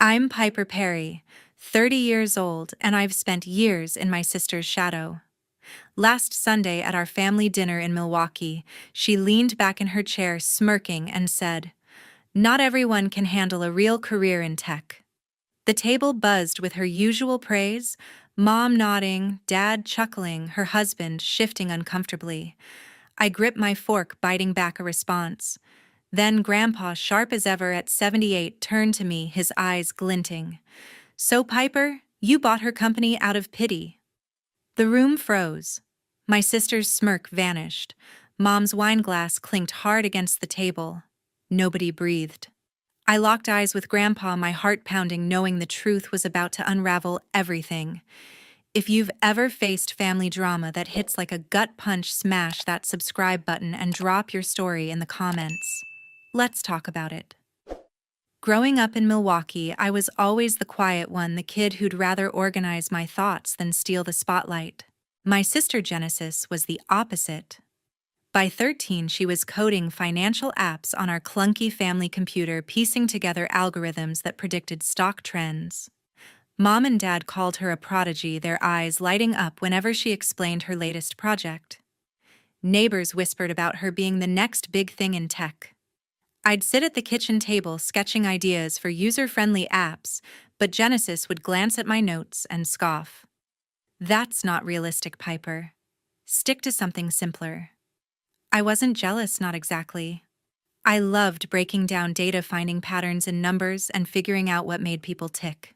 I'm Piper Perry, 30 years old, and I've spent years in my sister's shadow. Last Sunday at our family dinner in Milwaukee, she leaned back in her chair smirking and said, "Not everyone can handle a real career in tech." The table buzzed with her usual praise, Mom nodding, Dad chuckling, her husband shifting uncomfortably. I gripped my fork, biting back a response. Then Grandpa, sharp as ever at 78, turned to me, his eyes glinting. "So, Piper, you bought her company out of pity." The room froze. My sister's smirk vanished. Mom's wine glass clinked hard against the table. Nobody breathed. I locked eyes with Grandpa, my heart pounding, knowing the truth was about to unravel everything. If you've ever faced family drama that hits like a gut punch, smash that subscribe button and drop your story in the comments. Let's talk about it. Growing up in Milwaukee, I was always the quiet one, the kid who'd rather organize my thoughts than steal the spotlight. My sister Genesis was the opposite. By 13, she was coding financial apps on our clunky family computer, piecing together algorithms that predicted stock trends. Mom and Dad called her a prodigy, their eyes lighting up whenever she explained her latest project. Neighbors whispered about her being the next big thing in tech. I'd sit at the kitchen table sketching ideas for user-friendly apps, but Genesis would glance at my notes and scoff. "That's not realistic, Piper. Stick to something simpler." I wasn't jealous, not exactly. I loved breaking down data, finding patterns in numbers, and figuring out what made people tick.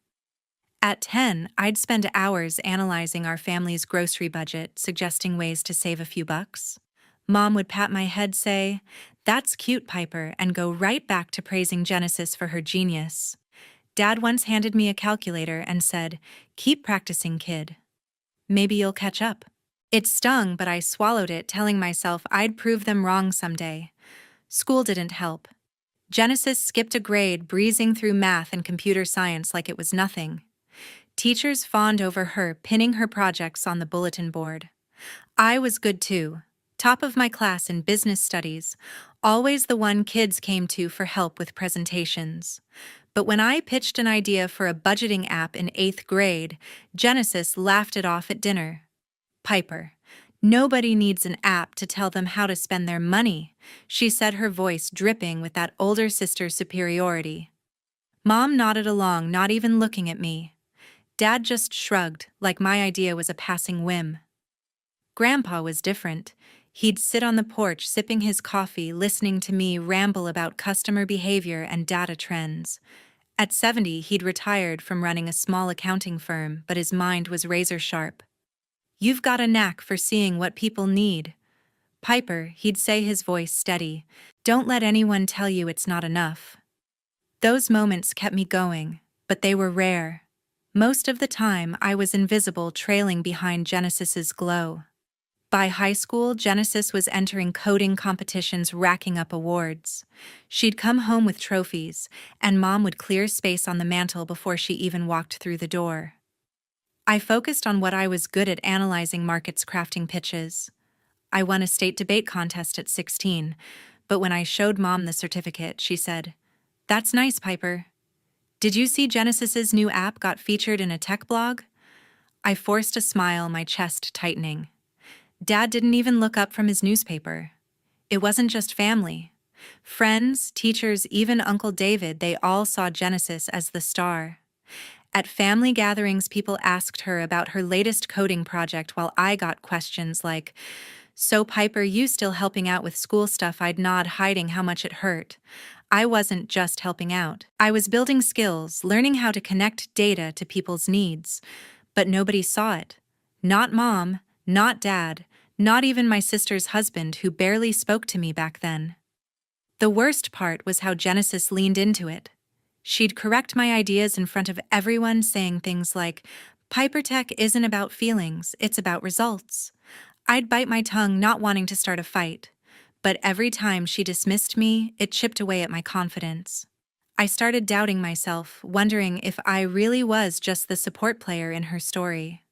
At 10, I'd spend hours analyzing our family's grocery budget, suggesting ways to save a few bucks. Mom would pat my head, say, "That's cute, Piper," and go right back to praising Genesis for her genius. Dad once handed me a calculator and said, "Keep practicing, kid. Maybe you'll catch up." It stung, but I swallowed it, telling myself I'd prove them wrong someday. School didn't help. Genesis skipped a grade, breezing through math and computer science like it was nothing. Teachers fawned over her, pinning her projects on the bulletin board. I was good too. Top of my class in business studies, always the one kids came to for help with presentations. But when I pitched an idea for a budgeting app in 8th grade, Genesis laughed it off at dinner. "Piper, nobody needs an app to tell them how to spend their money," she said, her voice dripping with that older sister's superiority. Mom nodded along, not even looking at me. Dad just shrugged, like my idea was a passing whim. Grandpa was different. He'd sit on the porch sipping his coffee, listening to me ramble about customer behavior and data trends. At 70, he'd retired from running a small accounting firm, but his mind was razor sharp. "You've got a knack for seeing what people need. Piper," he'd say, his voice steady, "don't let anyone tell you it's not enough." Those moments kept me going, but they were rare. Most of the time, I was invisible, trailing behind Genesis's glow. By high school, Genesis was entering coding competitions, racking up awards. She'd come home with trophies, and Mom would clear space on the mantel before she even walked through the door. I focused on what I was good at: analyzing markets, crafting pitches. I won a state debate contest at 16, but when I showed Mom the certificate, she said, "That's nice, Piper. Did you see Genesis's new app got featured in a tech blog?" I forced a smile, my chest tightening. Dad didn't even look up from his newspaper. It wasn't just family. Friends, teachers, even Uncle David, they all saw Genesis as the star. At family gatherings, people asked her about her latest coding project while I got questions like, "So, Piper, you still helping out with school stuff?" I'd nod, hiding how much it hurt. I wasn't just helping out. I was building skills, learning how to connect data to people's needs. But nobody saw it. Not Mom, not Dad, not even my sister's husband, who barely spoke to me back then. The worst part was how Genesis leaned into it. She'd correct my ideas in front of everyone, saying things like, "Piper Tech isn't about feelings, it's about results." I'd bite my tongue, not wanting to start a fight. But every time she dismissed me, it chipped away at my confidence. I started doubting myself, wondering if I really was just the support player in her story.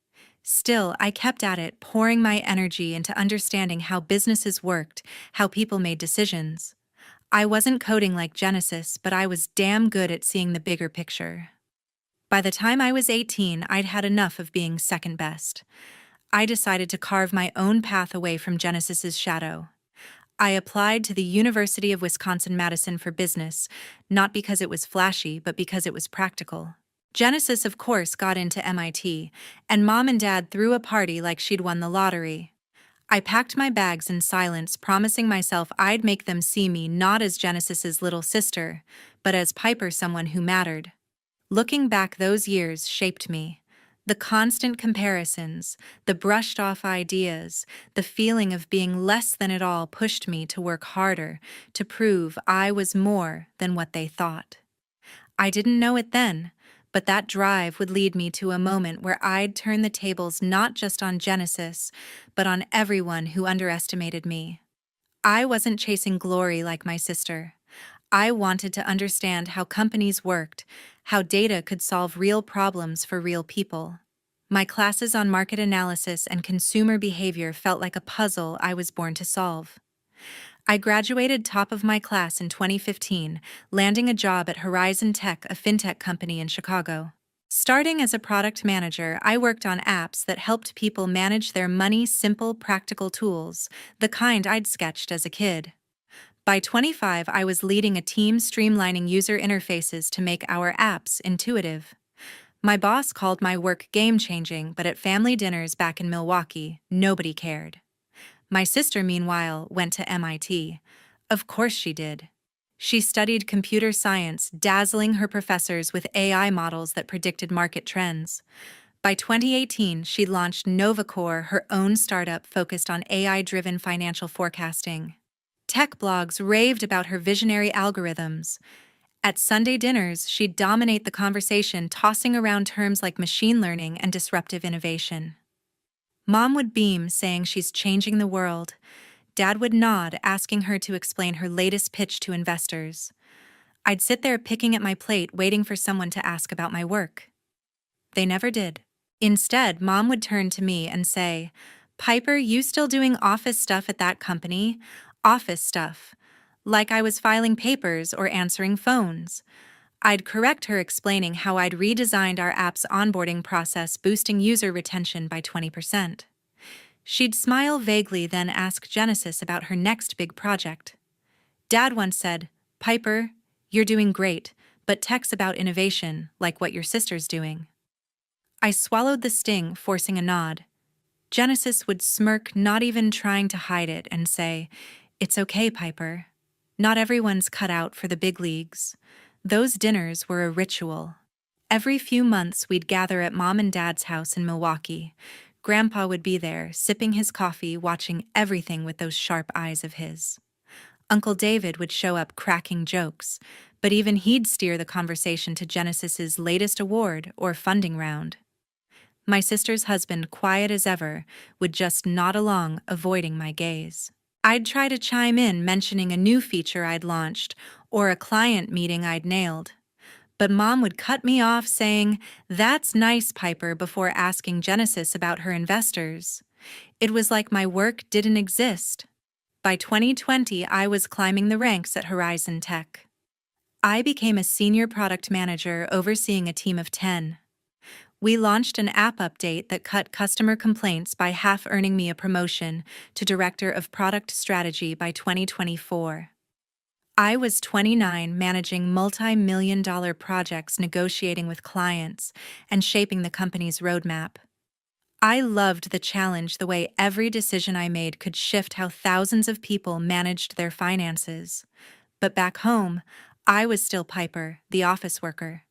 Still, I kept at it, pouring my energy into understanding how businesses worked, how people made decisions. I wasn't coding like Genesis, but I was damn good at seeing the bigger picture. By the time I was 18, I'd had enough of being second best. I decided to carve my own path away from Genesis's shadow. I applied to the University of Wisconsin-Madison for business, not because it was flashy, but because it was practical. Genesis, of course, got into MIT, and Mom and Dad threw a party like she'd won the lottery. I packed my bags in silence, promising myself I'd make them see me not as Genesis's little sister, but as Piper, someone who mattered. Looking back, those years shaped me. The constant comparisons, the brushed-off ideas, the feeling of being less than it all pushed me to work harder, to prove I was more than what they thought. I didn't know it then, but that drive would lead me to a moment where I'd turn the tables not just on Genesis, but on everyone who underestimated me. I wasn't chasing glory like my sister. I wanted to understand how companies worked, how data could solve real problems for real people. My classes on market analysis and consumer behavior felt like a puzzle I was born to solve. I graduated top of my class in 2015, landing a job at Horizon Tech, a fintech company in Chicago. Starting as a product manager, I worked on apps that helped people manage their money, simple, practical tools, the kind I'd sketched as a kid. By 25, I was leading a team streamlining user interfaces to make our apps intuitive. My boss called my work game-changing, but at family dinners back in Milwaukee, nobody cared. My sister, meanwhile, went to MIT. Of course she did. She studied computer science, dazzling her professors with AI models that predicted market trends. By 2018, she launched NovaCore, her own startup focused on AI-driven financial forecasting. Tech blogs raved about her visionary algorithms. At Sunday dinners, she'd dominate the conversation, tossing around terms like machine learning and disruptive innovation. Mom would beam, saying she's changing the world. Dad would nod, asking her to explain her latest pitch to investors. I'd sit there picking at my plate, waiting for someone to ask about my work. They never did. Instead, Mom would turn to me and say, "Piper, you still doing office stuff at that company?" Office stuff. Like I was filing papers or answering phones. I'd correct her, explaining how I'd redesigned our app's onboarding process, boosting user retention by 20%. She'd smile vaguely, then ask Genesis about her next big project. Dad once said, "Piper, you're doing great, but tech's about innovation, like what your sister's doing." I swallowed the sting, forcing a nod. Genesis would smirk, not even trying to hide it, and say, "It's okay, Piper. Not everyone's cut out for the big leagues." Those dinners were a ritual. Every few months, we'd gather at Mom and Dad's house in Milwaukee. Grandpa would be there, sipping his coffee, watching everything with those sharp eyes of his. Uncle David would show up, cracking jokes, but even he'd steer the conversation to Genesis's latest award or funding round. My sister's husband, quiet as ever, would just nod along, avoiding my gaze. I'd try to chime in, mentioning a new feature I'd launched or a client meeting I'd nailed. But Mom would cut me off, saying, "That's nice, Piper," before asking Genesis about her investors. It was like my work didn't exist. By 2020, I was climbing the ranks at Horizon Tech. I became a senior product manager, overseeing a team of 10. We launched an app update that cut customer complaints by half, earning me a promotion to Director of Product Strategy by 2024. I was 29, managing multi-million-dollar projects, negotiating with clients, and shaping the company's roadmap. I loved the challenge, the way every decision I made could shift how thousands of people managed their finances. But back home, I was still Piper, the office worker.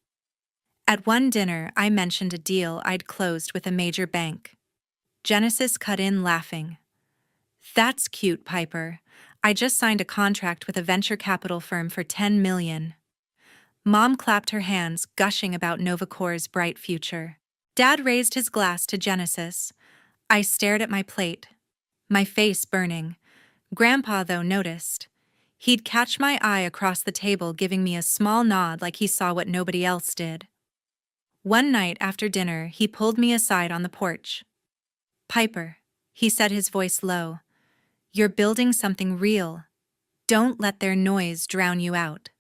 At one dinner, I mentioned a deal I'd closed with a major bank. Genesis cut in, laughing. "That's cute, Piper. I just signed a contract with a venture capital firm for $10 million. Mom clapped her hands, gushing about NovaCore's bright future. Dad raised his glass to Genesis. I stared at my plate, my face burning. Grandpa, though, noticed. He'd catch my eye across the table, giving me a small nod like he saw what nobody else did. One night after dinner, he pulled me aside on the porch. "Piper," he said, his voice low, "you're building something real. Don't let their noise drown you out."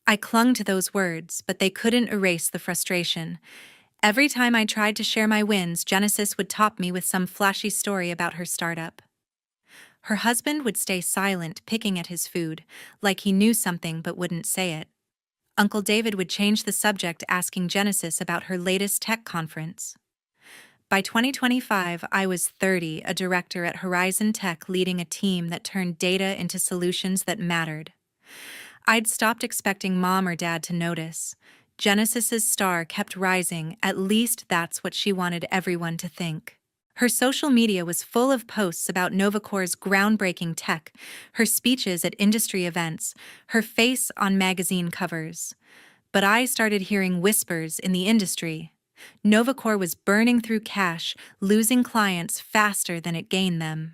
I clung to those words, but they couldn't erase the frustration. Every time I tried to share my wins, Genesis would top me with some flashy story about her startup. Her husband would stay silent, picking at his food, like he knew something but wouldn't say it. Uncle David would change the subject, asking Genesis about her latest tech conference. By 2025, I was 30, a director at Horizon Tech, leading a team that turned data into solutions that mattered. I'd stopped expecting mom or dad to notice. Genesis's star kept rising, at least that's what she wanted everyone to think. Her social media was full of posts about Novacore's groundbreaking tech, her speeches at industry events, her face on magazine covers. But I started hearing whispers in the industry. Novacore was burning through cash, losing clients faster than it gained them.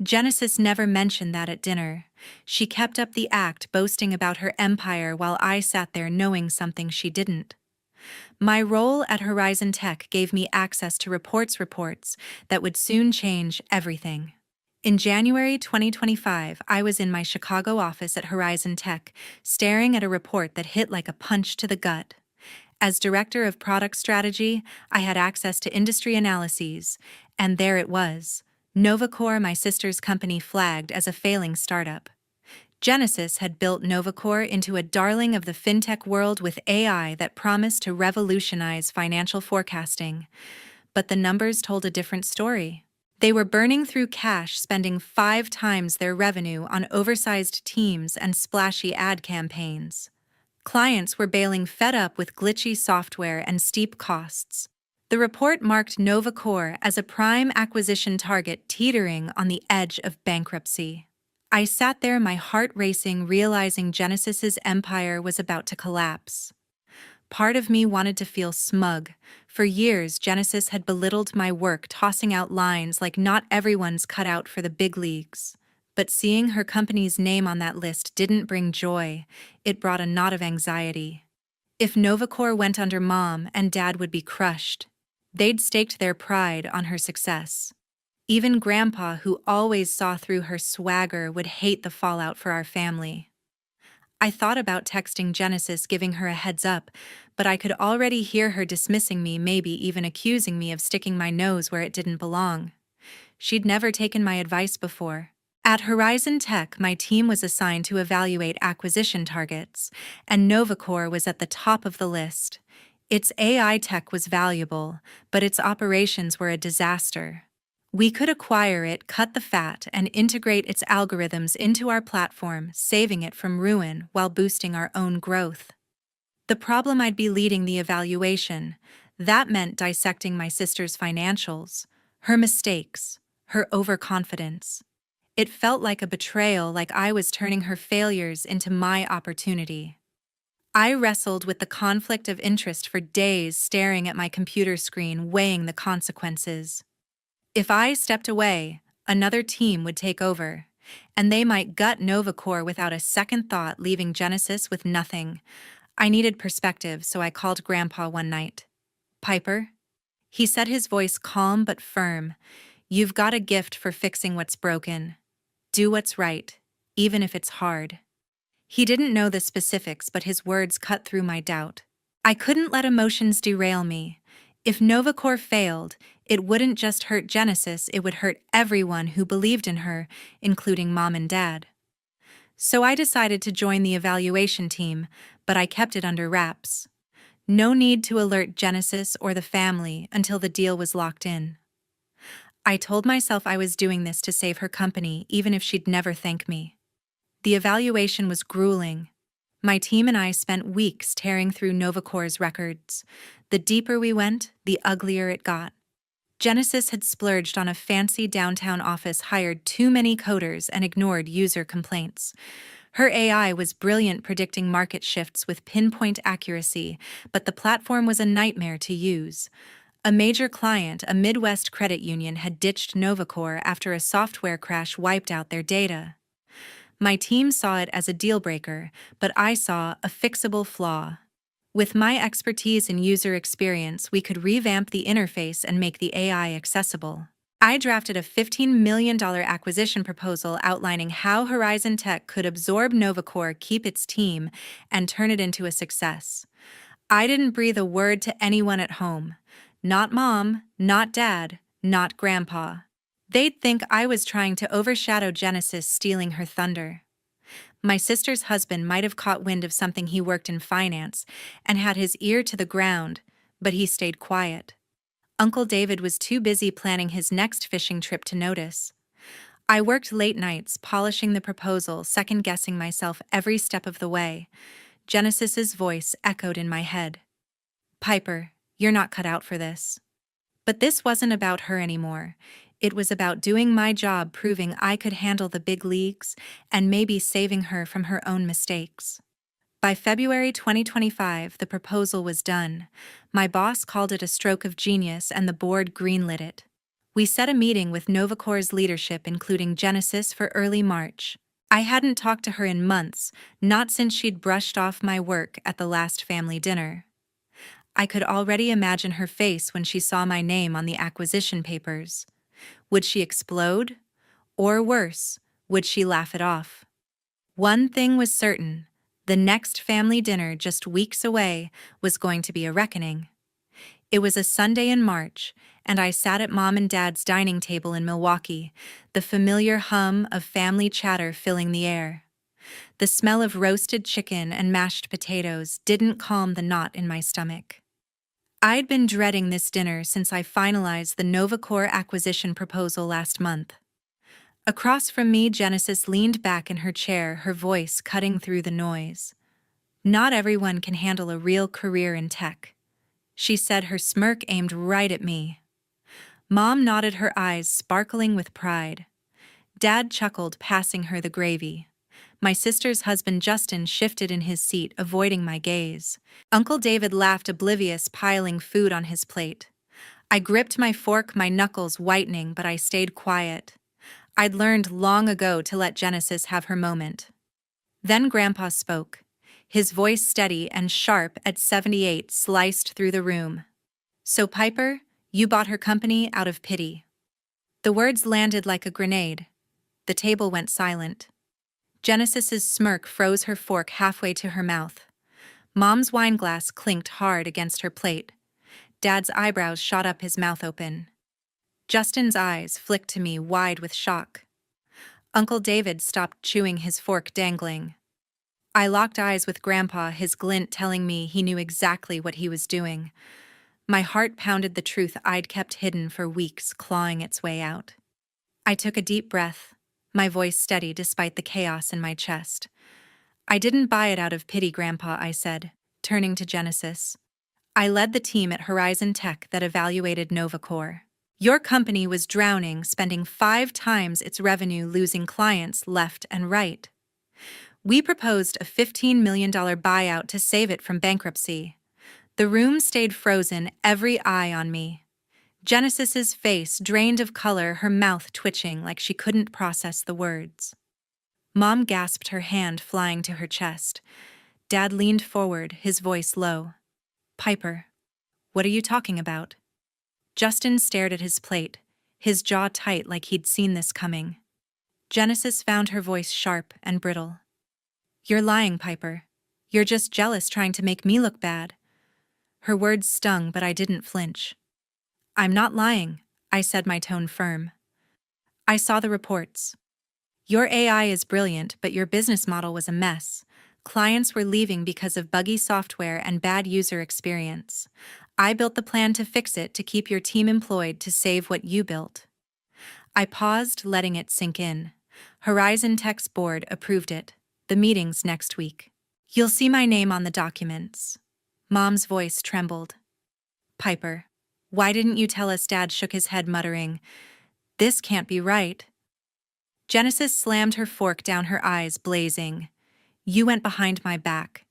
Genesis never mentioned that at dinner. She kept up the act, boasting about her empire while I sat there knowing something she didn't. My role at Horizon Tech gave me access to reports that would soon change everything. In January 2025, I was in my Chicago office at Horizon Tech, staring at a report that hit like a punch to the gut. As Director of Product Strategy, I had access to industry analyses, and there it was. Novacore, my sister's company, flagged as a failing startup. Genesis had built Novacore into a darling of the fintech world with AI that promised to revolutionize financial forecasting. But the numbers told a different story. They were burning through cash, spending 5 times their revenue on oversized teams and splashy ad campaigns. Clients were bailing, fed up with glitchy software and steep costs. The report marked Novacore as a prime acquisition target, teetering on the edge of bankruptcy. I sat there, my heart racing, realizing Genesis's empire was about to collapse. Part of me wanted to feel smug. For years, Genesis had belittled my work, tossing out lines like "not everyone's cut out for the big leagues." But seeing her company's name on that list didn't bring joy, it brought a knot of anxiety. If Novacore went under, mom and dad would be crushed. They'd staked their pride on her success. Even Grandpa, who always saw through her swagger, would hate the fallout for our family. I thought about texting Genesis, giving her a heads up, but I could already hear her dismissing me, maybe even accusing me of sticking my nose where it didn't belong. She'd never taken my advice before. At Horizon Tech, my team was assigned to evaluate acquisition targets, and Novacore was at the top of the list. Its AI tech was valuable, but its operations were a disaster. We could acquire it, cut the fat, and integrate its algorithms into our platform, saving it from ruin while boosting our own growth. The problem: I'd be leading the evaluation. That meant dissecting my sister's financials, her mistakes, her overconfidence. It felt like a betrayal, like I was turning her failures into my opportunity. I wrestled with the conflict of interest for days, staring at my computer screen, weighing the consequences. If I stepped away, another team would take over, and they might gut Novacore without a second thought, leaving Genesis with nothing. I needed perspective, so I called Grandpa one night. "Piper?" He said, his voice calm but firm. "You've got a gift for fixing what's broken. Do what's right, even if it's hard." He didn't know the specifics, but his words cut through my doubt. I couldn't let emotions derail me. If Novacore failed, it wouldn't just hurt Genesis, it would hurt everyone who believed in her, including mom and dad. So I decided to join the evaluation team, but I kept it under wraps. No need to alert Genesis or the family until the deal was locked in. I told myself I was doing this to save her company, even if she'd never thank me. The evaluation was grueling. My team and I spent weeks tearing through Novacore's records. The deeper we went, the uglier it got. Genesis had splurged on a fancy downtown office, hired too many coders, and ignored user complaints. Her AI was brilliant, predicting market shifts with pinpoint accuracy, but the platform was a nightmare to use. A major client, a Midwest credit union, had ditched Novacore after a software crash wiped out their data. My team saw it as a deal-breaker, but I saw a fixable flaw. With my expertise in user experience, we could revamp the interface and make the AI accessible. I drafted a $15 million acquisition proposal outlining how Horizon Tech could absorb Novacore, keep its team, and turn it into a success. I didn't breathe a word to anyone at home. Not Mom, not Dad, not Grandpa. They'd think I was trying to overshadow Genesis stealing her thunder. My sister's husband might have caught wind of something. He worked in finance and had his ear to the ground, but he stayed quiet. Uncle David was too busy planning his next fishing trip to notice. I worked late nights polishing the proposal, second-guessing myself every step of the way. Genesis's voice echoed in my head. "Piper, you're not cut out for this." But this wasn't about her anymore. It was about doing my job, proving I could handle the big leagues, and maybe saving her from her own mistakes. By February 2025, the proposal was done. My boss called it a stroke of genius, and the board greenlit it. We set a meeting with Novacore's leadership, including Genesis, for early March. I hadn't talked to her in months, not since she'd brushed off my work at the last family dinner. I could already imagine her face when she saw my name on the acquisition papers. Would she explode? Or worse, would she laugh it off? One thing was certain: the next family dinner, just weeks away, was going to be a reckoning. It was a Sunday in March, and I sat at Mom and Dad's dining table in Milwaukee, the familiar hum of family chatter filling the air. The smell of roasted chicken and mashed potatoes didn't calm the knot in my stomach. I'd been dreading this dinner since I finalized the Novacore acquisition proposal last month. Across from me, Genesis leaned back in her chair, her voice cutting through the noise. "Not everyone can handle a real career in tech," she said, her smirk aimed right at me. Mom nodded, her eyes sparkling with pride. Dad chuckled, passing her the gravy. My sister's husband, Justin, shifted in his seat, avoiding my gaze. Uncle David laughed, oblivious, piling food on his plate. I gripped my fork, my knuckles whitening, but I stayed quiet. I'd learned long ago to let Genesis have her moment. Then Grandpa spoke. His voice, steady and sharp at 78, sliced through the room. "So, Piper, you bought her company out of pity." The words landed like a grenade. The table went silent. Genesis's smirk froze, her fork halfway to her mouth. Mom's wineglass clinked hard against her plate. Dad's eyebrows shot up, his mouth open. Justin's eyes flicked to me, wide with shock. Uncle David stopped chewing, his fork dangling. I locked eyes with Grandpa, his glint telling me he knew exactly what he was doing. My heart pounded, the truth I'd kept hidden for weeks, clawing its way out. I took a deep breath, my voice steady despite the chaos in my chest. "I didn't buy it out of pity, Grandpa," I said, turning to Genesis. "I led the team at Horizon Tech that evaluated Novacore. Your company was drowning, spending 5 times its revenue, losing clients left and right. We proposed a $15 million buyout to save it from bankruptcy." The room stayed frozen, every eye on me. Genesis's face drained of color, her mouth twitching like she couldn't process the words. Mom gasped, her hand flying to her chest. Dad leaned forward, his voice low. "Piper, what are you talking about?" Justin stared at his plate, his jaw tight like he'd seen this coming. Genesis found her voice sharp and brittle. "You're lying, Piper. You're just jealous, trying to make me look bad." Her words stung, but I didn't flinch. "I'm not lying," I said, my tone firm. "I saw the reports. Your AI is brilliant, but your business model was a mess. Clients were leaving because of buggy software and bad user experience. I built the plan to fix it, to keep your team employed, to save what you built." I paused, letting it sink in. Horizon Tech's board approved it. The meeting's next week. "You'll see my name on the documents." Mom's voice trembled. "Piper, why didn't you tell us?" Dad shook his head, muttering, "This can't be right." Genesis slammed her fork down, her eyes blazing. "You went behind my back.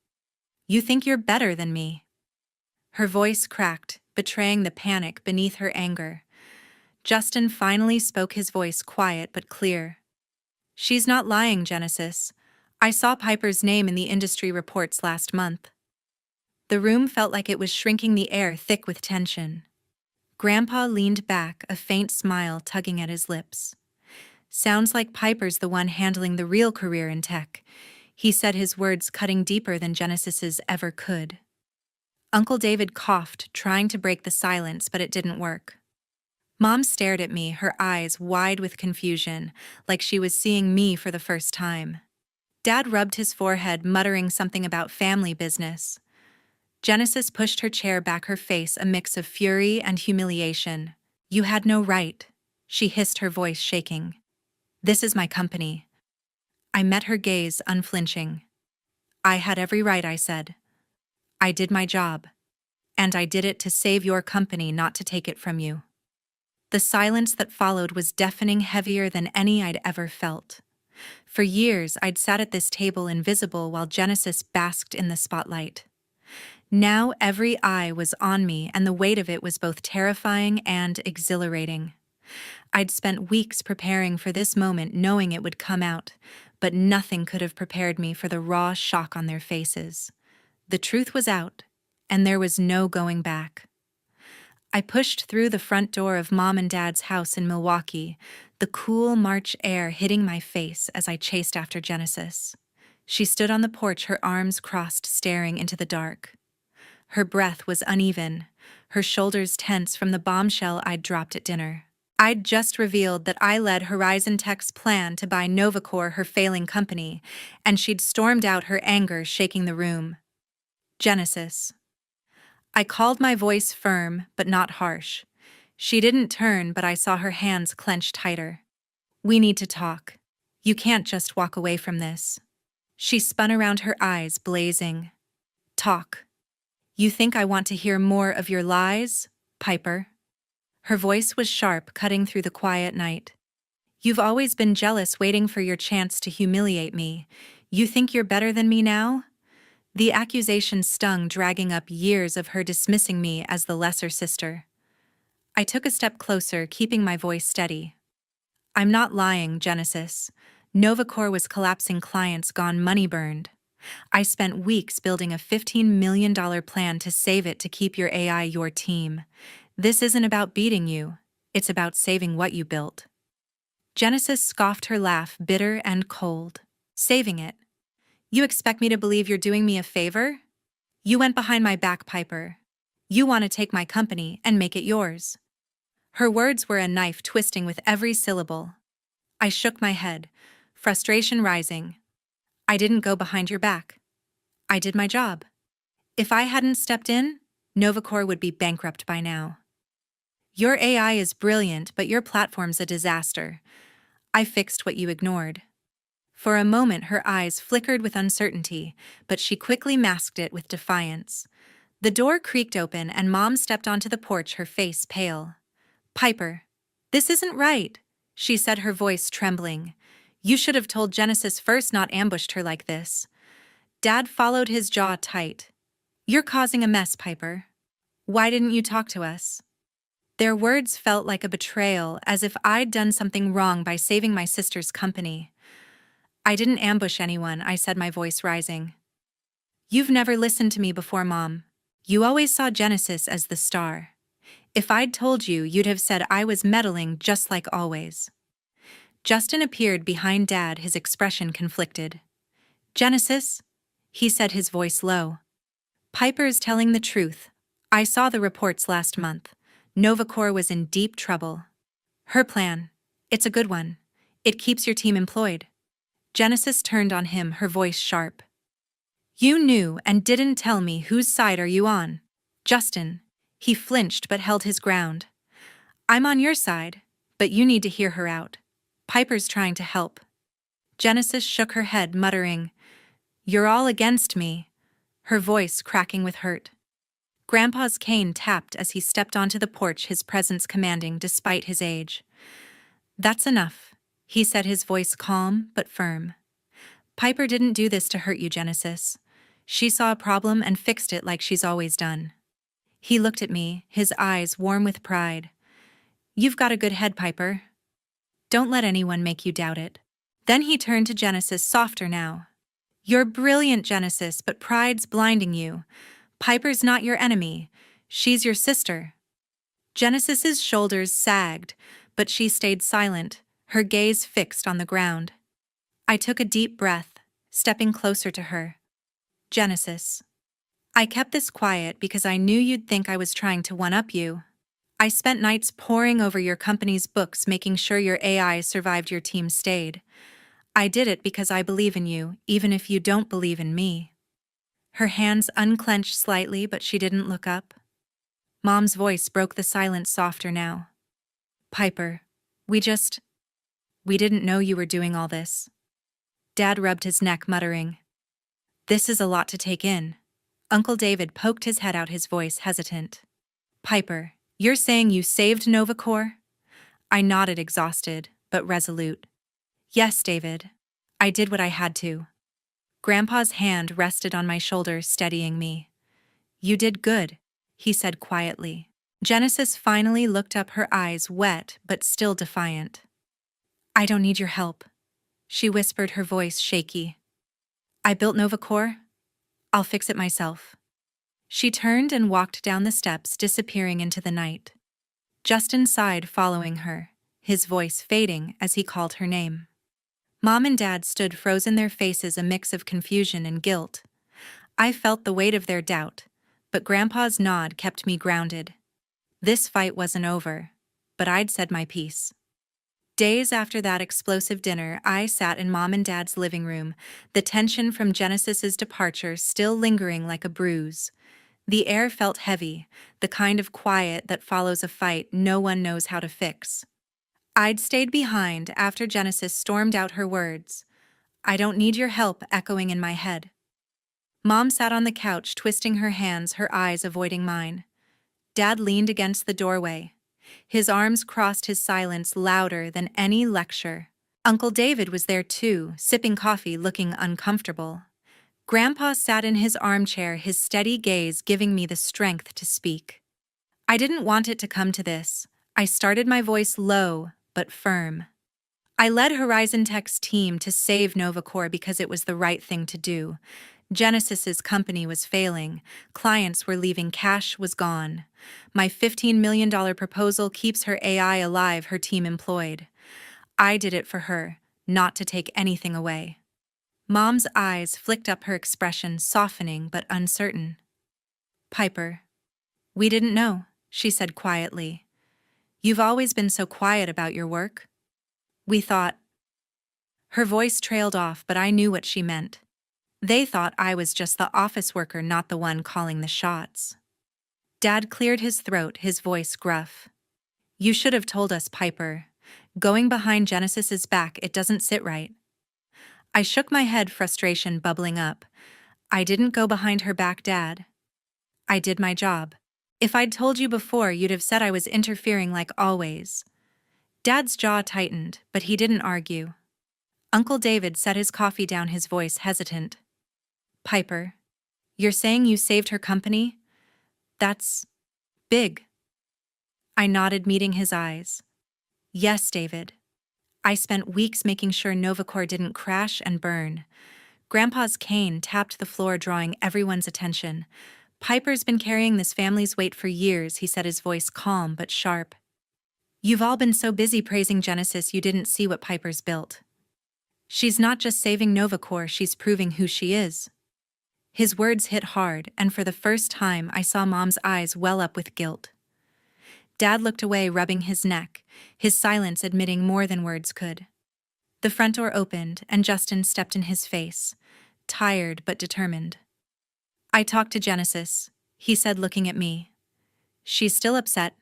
You think you're better than me." Her voice cracked, betraying the panic beneath her anger. Justin finally spoke, his voice quiet but clear. "She's not lying, Genesis. I saw Piper's name in the industry reports last month." The room felt like it was shrinking, the air thick with tension. Grandpa leaned back, a faint smile tugging at his lips. Sounds like Piper's the one handling the real career in tech, he said, his words cutting deeper than Genesis's ever could. Uncle David coughed, trying to break the silence, but it didn't work. Mom stared at me, her eyes wide with confusion, like she was seeing me for the first time. Dad rubbed his forehead, muttering something about family business. Genesis pushed her chair back, her face a mix of fury and humiliation. You had no right, she hissed, her voice shaking. This is my company. I met her gaze, unflinching. I had every right, I said. I did my job. And I did it to save your company, not to take it from you. The silence that followed was deafening, heavier than any I'd ever felt. For years, I'd sat at this table invisible while Genesis basked in the spotlight. Now every eye was on me, and the weight of it was both terrifying and exhilarating. I'd spent weeks preparing for this moment, knowing it would come out, but nothing could have prepared me for the raw shock on their faces. The truth was out, and there was no going back. I pushed through the front door of Mom and Dad's house in Milwaukee, the cool March air hitting my face as I chased after Genesis. She stood on the porch, her arms crossed, staring into the dark. Her breath was uneven, her shoulders tense from the bombshell I'd dropped at dinner. I'd just revealed that I led Horizon Tech's plan to buy Novacore, her failing company, and she'd stormed out, her anger shaking the room. Genesis. I called, my voice firm but not harsh. She didn't turn, but I saw her hands clench tighter. We need to talk. You can't just walk away from this. She spun around, her eyes blazing. Talk. You think I want to hear more of your lies, Piper? Her voice was sharp, cutting through the quiet night. You've always been jealous, waiting for your chance to humiliate me. You think you're better than me now? The accusation stung, dragging up years of her dismissing me as the lesser sister. I took a step closer, keeping my voice steady. I'm not lying, Genesis. Novacore was collapsing, clients gone, money burned. I spent weeks building a $15 million plan to save it, to keep your AI, your team. This isn't about beating you. It's about saving what you built. Genesis scoffed, her laugh bitter and cold. Saving it? You expect me to believe you're doing me a favor? You went behind my back, Piper. You want to take my company and make it yours. Her words were a knife, twisting with every syllable. I shook my head, frustration rising. I didn't go behind your back. I did my job. If I hadn't stepped in, Novacore would be bankrupt by now. Your AI is brilliant, but your platform's a disaster. I fixed what you ignored. For a moment, her eyes flickered with uncertainty, but she quickly masked it with defiance. The door creaked open and Mom stepped onto the porch, her face pale. Piper, this isn't right, she said, her voice trembling. You should have told Genesis first, not ambushed her like this. Dad followed, his jaw tight. You're causing a mess, Piper. Why didn't you talk to us? Their words felt like a betrayal, as if I'd done something wrong by saving my sister's company. I didn't ambush anyone, I said, my voice rising. You've never listened to me before, Mom. You always saw Genesis as the star. If I'd told you, you'd have said I was meddling, just like always. Justin appeared behind Dad, his expression conflicted. Genesis, he said, his voice low. Piper's telling the truth. I saw the reports last month. Novacore was in deep trouble. Her plan, it's a good one. It keeps your team employed. Genesis turned on him, her voice sharp. You knew and didn't tell me. Whose side are you on? Justin. He flinched but held his ground. I'm on your side, but you need to hear her out. Piper's trying to help. Genesis shook her head, muttering, You're all against me, her voice cracking with hurt. Grandpa's cane tapped as he stepped onto the porch, his presence commanding despite his age. That's enough, he said, his voice calm but firm. Piper didn't do this to hurt you, Genesis. She saw a problem and fixed it like she's always done. He looked at me, his eyes warm with pride. You've got a good head, Piper. Don't let anyone make you doubt it. Then he turned to Genesis, softer now. You're brilliant, Genesis, but pride's blinding you. Piper's not your enemy. She's your sister. Genesis's shoulders sagged, but she stayed silent, her gaze fixed on the ground. I took a deep breath, stepping closer to her. Genesis. I kept this quiet because I knew you'd think I was trying to one-up you. I spent nights poring over your company's books making sure your AI survived your team stayed. I did it because I believe in you, even if you don't believe in me. Her hands unclenched slightly, but she didn't look up. Mom's voice broke the silence softer now. Piper, we didn't know you were doing all this. Dad rubbed his neck, muttering, "This is a lot to take in." Uncle David poked his head out, his voice hesitant. "Piper, you're saying you saved Novacor?" I nodded, exhausted, but resolute. "Yes, David. I did what I had to." Grandpa's hand rested on my shoulder, steadying me. "You did good," he said quietly. Genesis finally looked up, her eyes wet but still defiant. "I don't need your help," she whispered, her voice shaky. "I built Novacor. I'll fix it myself." She turned and walked down the steps, disappearing into the night. Justin sighed, following her, his voice fading as he called her name. Mom and Dad stood frozen, their faces a mix of confusion and guilt. I felt the weight of their doubt, but Grandpa's nod kept me grounded. This fight wasn't over, but I'd said my piece. Days after that explosive dinner, I sat in Mom and Dad's living room, the tension from Genesis's departure still lingering like a bruise. The air felt heavy, the kind of quiet that follows a fight no one knows how to fix. I'd stayed behind after Genesis stormed out, her words, "I don't need your help," echoing in my head. Mom sat on the couch, twisting her hands, her eyes avoiding mine. Dad leaned against the doorway. His arms crossed, his silence louder than any lecture. Uncle David was there too, sipping coffee, looking uncomfortable. Grandpa sat in his armchair, his steady gaze giving me the strength to speak. I didn't want it to come to this. I started, my voice low but firm. I led Horizon Tech's team to save Novacor because it was the right thing to do. Genesis's company was failing, clients were leaving, cash was gone. My $15 million proposal keeps her AI alive, her team employed. I did it for her, not to take anything away. Mom's eyes flicked up, her expression softening but uncertain. "Piper, we didn't know," she said quietly. "You've always been so quiet about your work. We thought—" Her voice trailed off, but I knew what she meant. They thought I was just the office worker, not the one calling the shots. Dad cleared his throat, his voice gruff. "You should have told us, Piper. Going behind Genesis's back, it doesn't sit right." I shook my head, frustration bubbling up. "I didn't go behind her back, Dad. I did my job. If I'd told you before, you'd have said I was interfering like always." Dad's jaw tightened, but he didn't argue. Uncle David set his coffee down, his voice hesitant. "Piper, you're saying you saved her company? That's big." I nodded, meeting his eyes. "Yes, David. I spent weeks making sure Novacor didn't crash and burn." Grandpa's cane tapped the floor, drawing everyone's attention. "Piper's been carrying this family's weight for years," he said, his voice calm but sharp. "You've all been so busy praising Genesis you didn't see what Piper's built. She's not just saving Novacor, she's proving who she is." His words hit hard, and for the first time I saw Mom's eyes well up with guilt. Dad looked away, rubbing his neck, his silence admitting more than words could. The front door opened, and Justin stepped in, his face tired but determined. "I talked to Genesis," he said, looking at me. "She's still upset,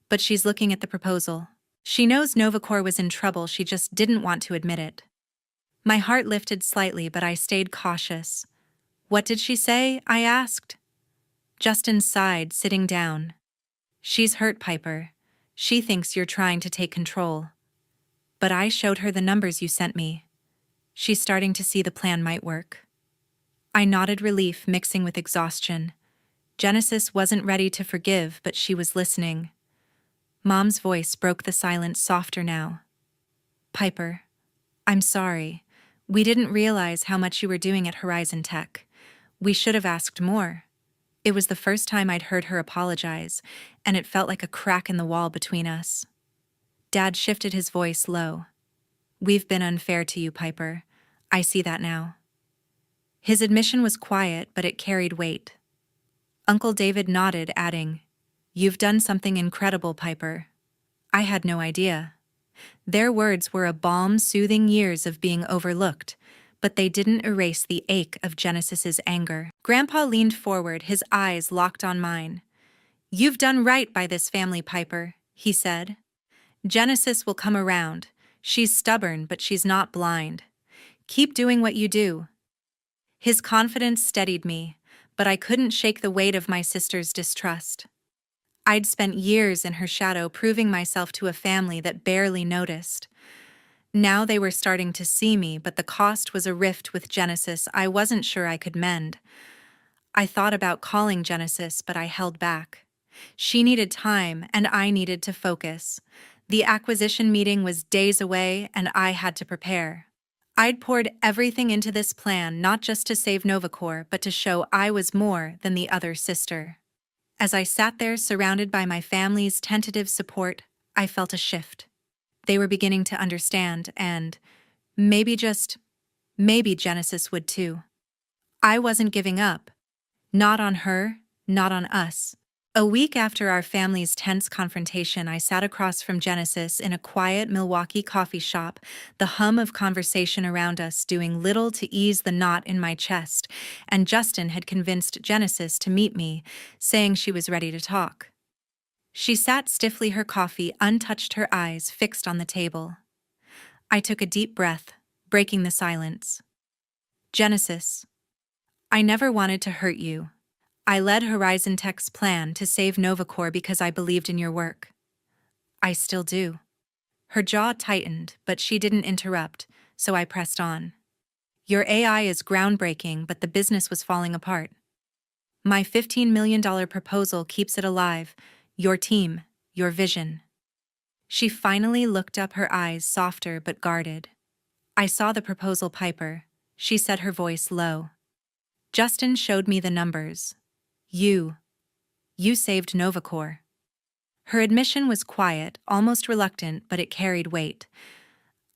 but she's looking at the proposal. She knows Novacor was in trouble, she just didn't want to admit it." My heart lifted slightly, but I stayed cautious. "What did she say?" I asked. Justin sighed, sitting down. "She's hurt, Piper. She thinks you're trying to take control. But I showed her the numbers you sent me. She's starting to see the plan might work." I nodded, relief mixing with exhaustion. Genesis wasn't ready to forgive, but she was listening. Mom's voice broke the silence, softer now. "Piper, I'm sorry. We didn't realize how much you were doing at Horizon Tech. We should have asked more. It was the first time I'd heard her apologize, and it felt like a crack in the wall between us. Dad shifted his voice low. "We've been unfair to you, Piper. I see that now." His admission was quiet, but it carried weight. Uncle David nodded, adding, "You've done something incredible, Piper. I had no idea." Their words were a balm soothing years of being overlooked, but they didn't erase the ache of Genesis's anger. Grandpa leaned forward, his eyes locked on mine. "You've done right by this family, Piper," he said. "Genesis will come around. She's stubborn, but she's not blind. Keep doing what you do." His confidence steadied me, but I couldn't shake the weight of my sister's distrust. I'd spent years in her shadow proving myself to a family that barely noticed. Now they were starting to see me, but the cost was a rift with Genesis I wasn't sure I could mend. I thought about calling Genesis, but I held back. She needed time, and I needed to focus. The acquisition meeting was days away, and I had to prepare. I'd poured everything into this plan not just to save Novacor, but to show I was more than the other sister. As I sat there surrounded by my family's tentative support, I felt a shift. They were beginning to understand, and maybe Genesis would too. I wasn't giving up. Not on her, not on us. A week after our family's tense confrontation, I sat across from Genesis in a quiet Milwaukee coffee shop, the hum of conversation around us doing little to ease the knot in my chest, and Justin had convinced Genesis to meet me, saying she was ready to talk. She sat stiffly, her coffee untouched, her eyes fixed on the table. I took a deep breath, breaking the silence. "Genesis, I never wanted to hurt you. I led Horizon Tech's plan to save Novacor because I believed in your work. I still do." Her jaw tightened, but she didn't interrupt, so I pressed on. "Your AI is groundbreaking, but the business was falling apart. My $15 million proposal keeps it alive. Your team, your vision." She finally looked up, her eyes softer but guarded. "I saw the proposal, Piper," she said, her voice low. "Justin showed me the numbers. You saved Novacor." Her admission was quiet, almost reluctant, but it carried weight.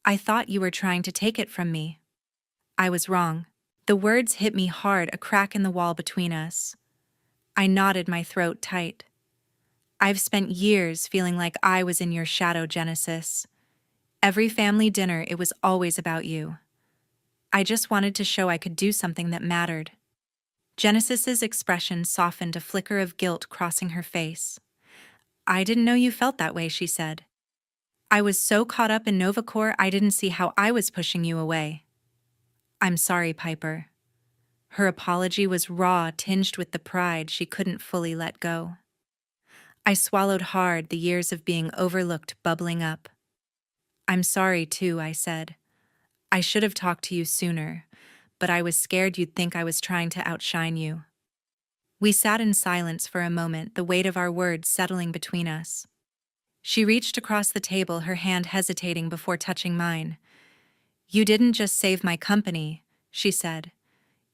"I thought you were trying to take it from me." I was wrong. The words hit me hard, a crack in the wall between us. I knotted my throat tight. "I've spent years feeling like I was in your shadow, Genesis. Every family dinner, it was always about you. I just wanted to show I could do something that mattered." Genesis's expression softened, a flicker of guilt crossing her face. "I didn't know you felt that way," she said. "I was so caught up in Novacor, I didn't see how I was pushing you away." "I'm sorry, Piper." Her apology was raw, tinged with the pride she couldn't fully let go. I swallowed hard, the years of being overlooked bubbling up. "I'm sorry too," I said. "I should have talked to you sooner, but I was scared you'd think I was trying to outshine you." We sat in silence for a moment, the weight of our words settling between us. She reached across the table, her hand hesitating before touching mine. "You didn't just save my company," she said.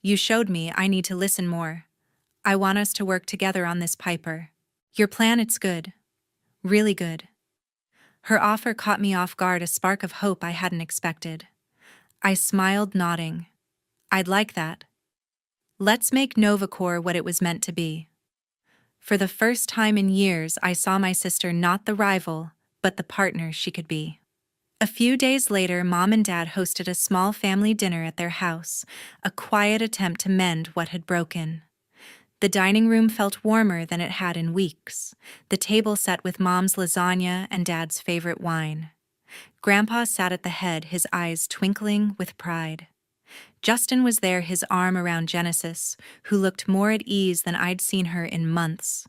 "You showed me I need to listen more. I want us to work together on this, Piper. Your plan, it's good. Really good." Her offer caught me off guard, a spark of hope I hadn't expected. I smiled, nodding. "I'd like that. Let's make Novacor what it was meant to be." For the first time in years, I saw my sister not the rival, but the partner she could be. A few days later, Mom and Dad hosted a small family dinner at their house, a quiet attempt to mend what had broken. The dining room felt warmer than it had in weeks, the table set with Mom's lasagna and Dad's favorite wine. Grandpa sat at the head, his eyes twinkling with pride. Justin was there, his arm around Genesis, who looked more at ease than I'd seen her in months.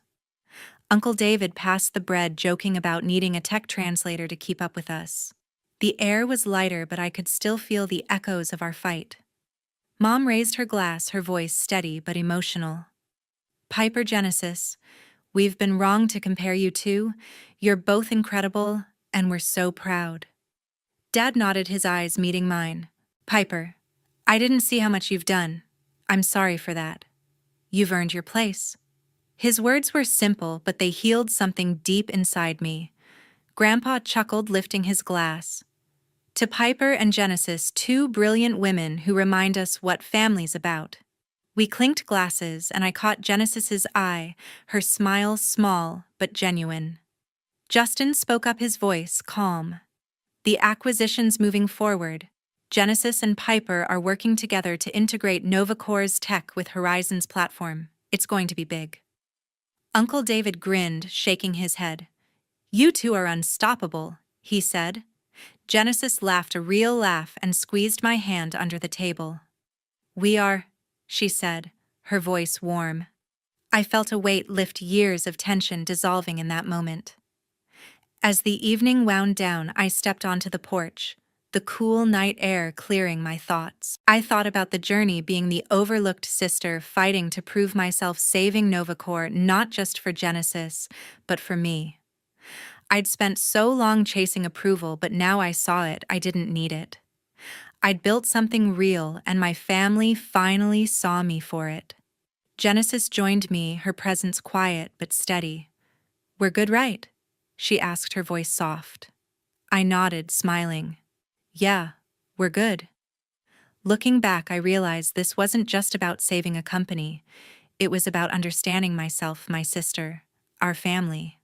Uncle David passed the bread, joking about needing a tech translator to keep up with us. The air was lighter, but I could still feel the echoes of our fight. Mom raised her glass, her voice steady but emotional. "Piper, Genesis, we've been wrong to compare you two. You're both incredible, and we're so proud." Dad nodded, his eyes meeting mine. "Piper, I didn't see how much you've done. I'm sorry for that. You've earned your place." His words were simple, but they healed something deep inside me. Grandpa chuckled, lifting his glass. To Piper and Genesis, two brilliant women who remind us what family's about. We clinked glasses, and I caught Genesis's eye, her smile small but genuine. Justin spoke up, his voice calm. The acquisition's moving forward. Genesis and Piper are working together to integrate NovaCore's tech with Horizon's platform. It's going to be big. Uncle David grinned, shaking his head. You two are unstoppable, he said. Genesis laughed a real laugh and squeezed my hand under the table. We are, she said, her voice warm. I felt a weight lift, years of tension dissolving in that moment. As the evening wound down, I stepped onto the porch, the cool night air clearing my thoughts. I thought about the journey, being the overlooked sister fighting to prove myself, saving NovaCore not just for Genesis, but for me. I'd spent so long chasing approval, but now I saw it. I didn't need it. I'd built something real, and my family finally saw me for it. Genesis joined me, her presence quiet but steady. We're good, right? She asked, her voice soft. I nodded, smiling. Yeah, we're good. Looking back, I realized this wasn't just about saving a company. It was about understanding myself, my sister, our family.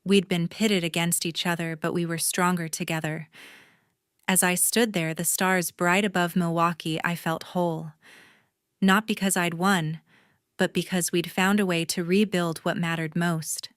We'd been pitted against each other, but we were stronger together. As I stood there, the stars bright above Milwaukee, I felt whole. Not because I'd won, but because we'd found a way to rebuild what mattered most.